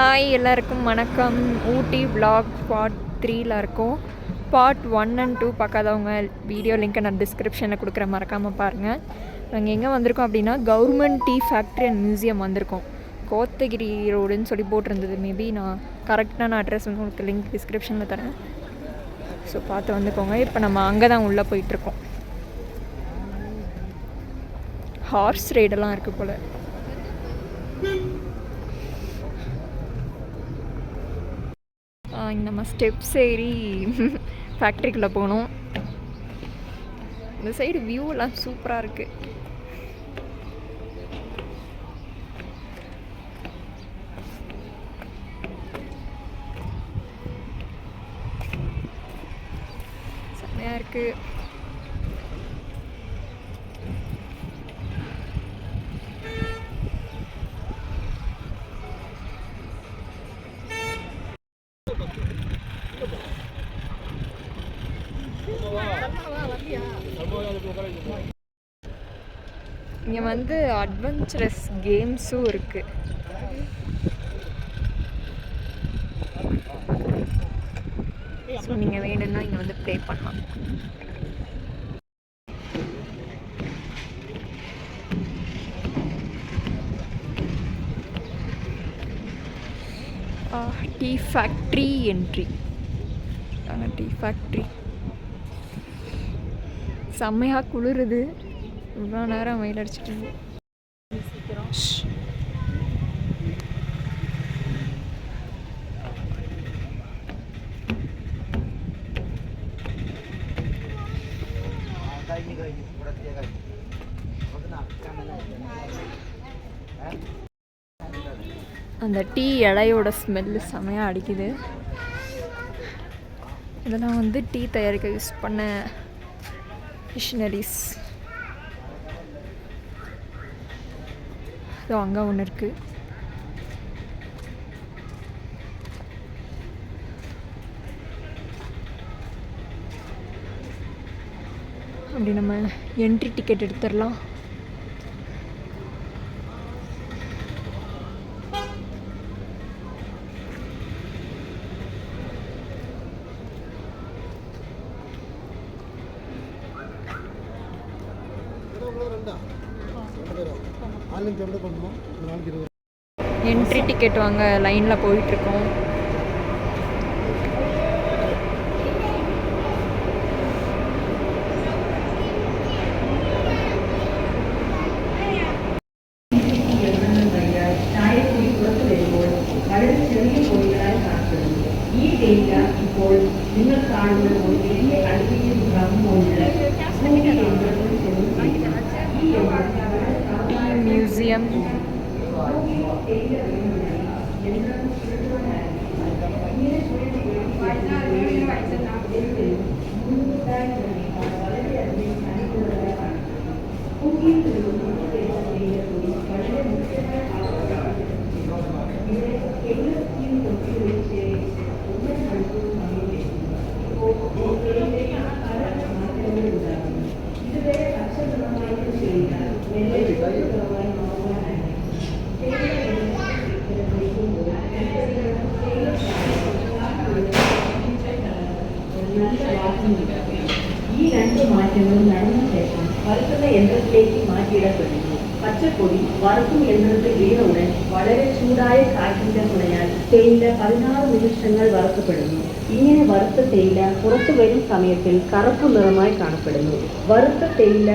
Hi எல்லாருக்கும் வணக்கம். ஊட்டி vlog part 3ல இருக்கோம். part 1 and 2 பார்க்காதவங்க வீடியோ லிங்க்கை நான் டிஸ்கிரிப்ஷனில் கொடுக்குறேன், மறக்காமல் பாருங்கள். நாங்கள் எங்கே வந்திருக்கோம் அப்படின்னா government tea factory and museum வந்திருக்கோம். கோத்தகிரி ரோடுன்னு சொல்லி போட்டிருந்தது. மேபி நான் கரெக்டான அட்ரஸ் வந்து உங்களுக்கு லிங்க் டிஸ்கிரிப்ஷனில் தரேன். ஸோ பார்த்து வந்துக்கோங்க. இப்போ நம்ம அங்கே தான் உள்ளே போயிட்டுருக்கோம். ஹார்ஸ் ரைடெல்லாம் இருக்குது போல். நம்ம ஸ்டெப்ஸ் ஏறி ஃபேக்ட்ரிக்குள்ளே போகணும். இந்த சைடு வியூலாம் சூப்பராக இருக்குது. செம்மையாக இருக்குது. இங்கே வந்து அட்வென்ச்சரஸ் கேம்ஸும் இருக்குது. ஸோ நீங்கள் வேணும்னா இங்கே வந்து ப்ளே பண்ணலாம். Tea factory entry. Tea factory செம்மையாக குளிருது. இவ்வளோ நேரம் வெயில் அடிச்சிட்டு அந்த டீ இலையோட ஸ்மெல்லு செமையாக அடிக்குது. இதெல்லாம் வந்து டீ தயாரிக்க யூஸ் பண்ண மிஷினரிஸ். ஸோ அங்கே ஒன்று இருக்குது. அப்படி நம்ம என்ட்ரி டிக்கெட் எடுத்துடலாம். என்ட்ரி டிக்கெட் வாங்க லைனில் போயிட்டுருக்கோம். மியூசியம் ഈ രണ്ട് മാറ്റങ്ങളും നടന്ന ശേഷം വറുക്കുന്ന യന്ത്രത്തിലേക്ക് മാറ്റിയിടപ്പെടുന്നു. പച്ചപ്പൊടി വറുക്കും യന്ത്രത്തിൽ വീണ ഉടൻ വളരെ ചൂടായ കാറ്റിന്റെ തുണയാൽ തേയില 16 നിമിഷങ്ങൾ വറുക്കപ്പെടുന്നു. ഇങ്ങനെ വറുത്ത തേയില പുറത്തു വരും സമയത്തിൽ കറുപ്പ് നിറമായി കാണപ്പെടുന്നു. വറുത്ത തേയില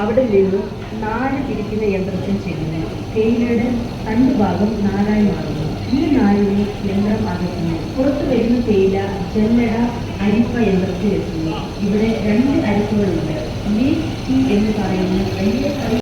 അവിടെ നിന്നും 4 തിരിക്കുന്ന യന്ത്രത്തിൽ ചെയ്യുന്നു. തേയിലയുടെ തണ്ടുഭാഗം 4ആയി മാറുന്നു. ഈ 4നെ യന്ത്രം അകറ്റുന്നു. പുറത്തു വരുന്ന തേയില ജല്ലട അരിപ്പ യന്ത്രത്തിൽ എത്തുന്നു. ഇവിടെ 2 അരിപ്പകളുണ്ട്. ലീഫ് ടീ എന്ന് പറയുന്ന വലിയ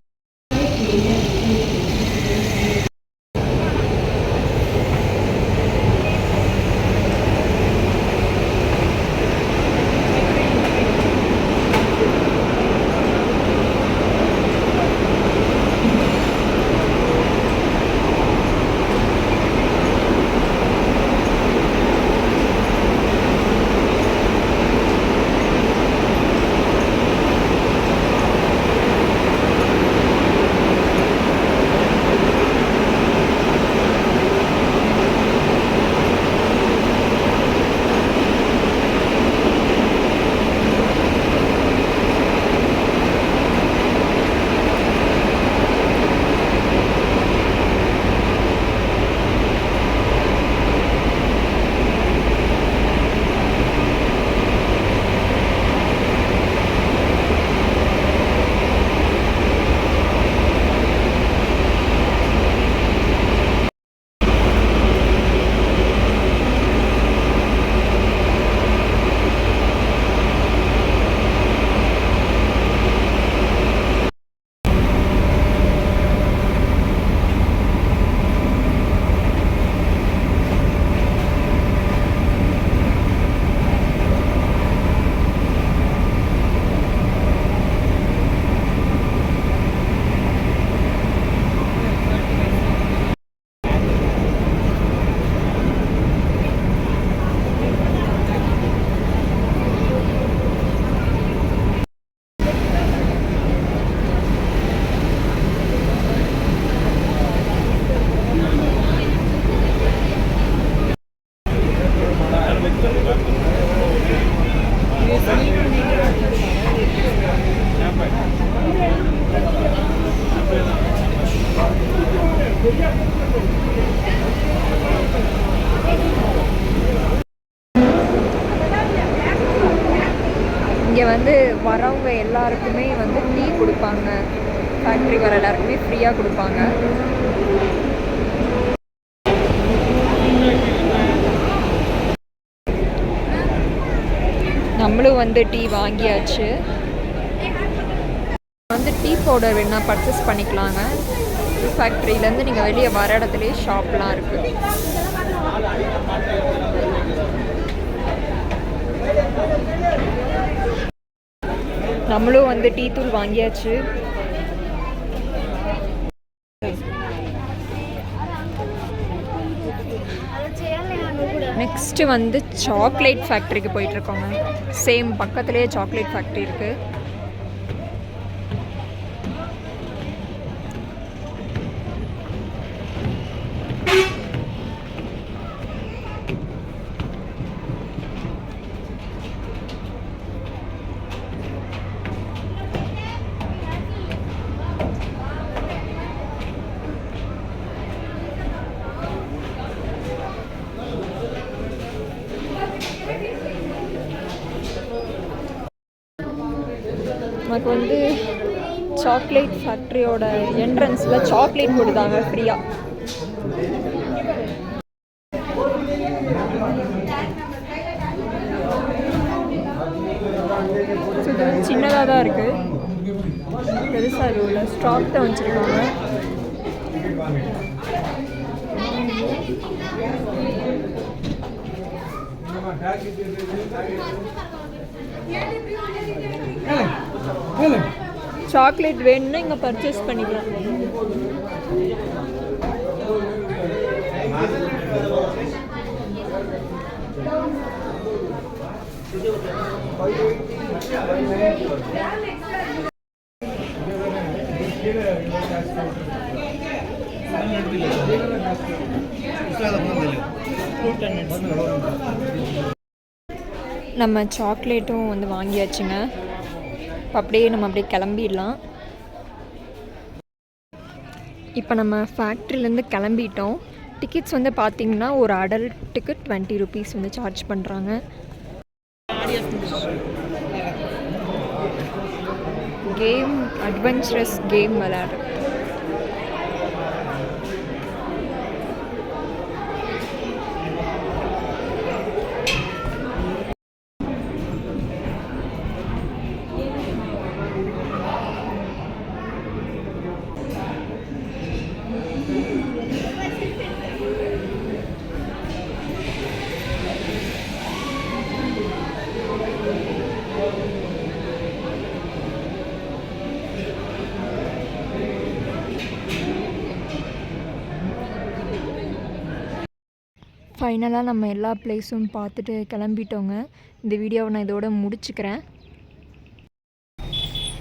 இங்கே வந்து வரவங்க எல்லாருக்குமே வந்து டீ கொடுப்பாங்க. ஃபேக்ட்ரி வர எல்லாருக்குமே ஃப்ரீயாக கொடுப்பாங்க. நம்மளும் வந்து டீ வாங்கியாச்சு. வந்து டீ பவுடர் வேணால் பர்ச்சேஸ் பண்ணிக்கலாங்க. ஃபேக்ட்ரியிலேருந்து நீங்கள் வெளியே வர இடத்துலேயே ஷாப்லாம் இருக்குது. நம்மளும் வந்து டீ தூள் வாங்கியாச்சு. நெக்ஸ்ட்டு வந்து சாக்லேட் ஃபேக்ட்ரிக்கு போயிட்டுருக்கோங்க. சேம் பக்கத்துலேயே சாக்லேட் ஃபேக்ட்ரி இருக்குது. நமக்கு வந்து சாக்லேட் ஃபேக்ட்ரியோட என்ட்ரன்ஸில் சாக்லேட் கொடுத்தாங்க ஃப்ரீயாக. இது சின்னதாக தான் இருக்குது, பெருசாக இது உள்ள ஸ்டாக் தான் வச்சுருக்காங்க. சாக்லேட் வேணும்னா இங்கே பர்ச்சேஸ் பண்ணிக்கலாம். நம்ம சாக்லேட்டும் வந்து வாங்கியாச்சுங்க. அப்படியே நம்ம அப்படியே கிளம்பிடலாம். இப்போ நம்ம ஃபேக்ட்ரிலேருந்து கிளம்பிட்டோம். டிக்கெட்ஸ் வந்து பார்த்திங்கன்னா ஒரு அடல்ட்டுக்கு 20 rupees வந்து சார்ஜ் பண்ணுறாங்க. கேம் அட்வென்ச்சரஸ் கேம் விளையாடு. ஃபைனலாக நம்ம எல்லா பிளேஸும் பார்த்துட்டு கிளம்பிட்டோங்க. இந்த வீடியோவை நான் இதோட முடிச்சுக்கிறேன்.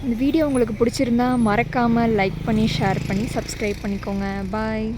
இந்த வீடியோ உங்களுக்கு பிடிச்சிருந்தா மறக்காமல் லைக் பண்ணி ஷேர் பண்ணி சப்ஸ்கிரைப் பண்ணிக்கோங்க. பாய்.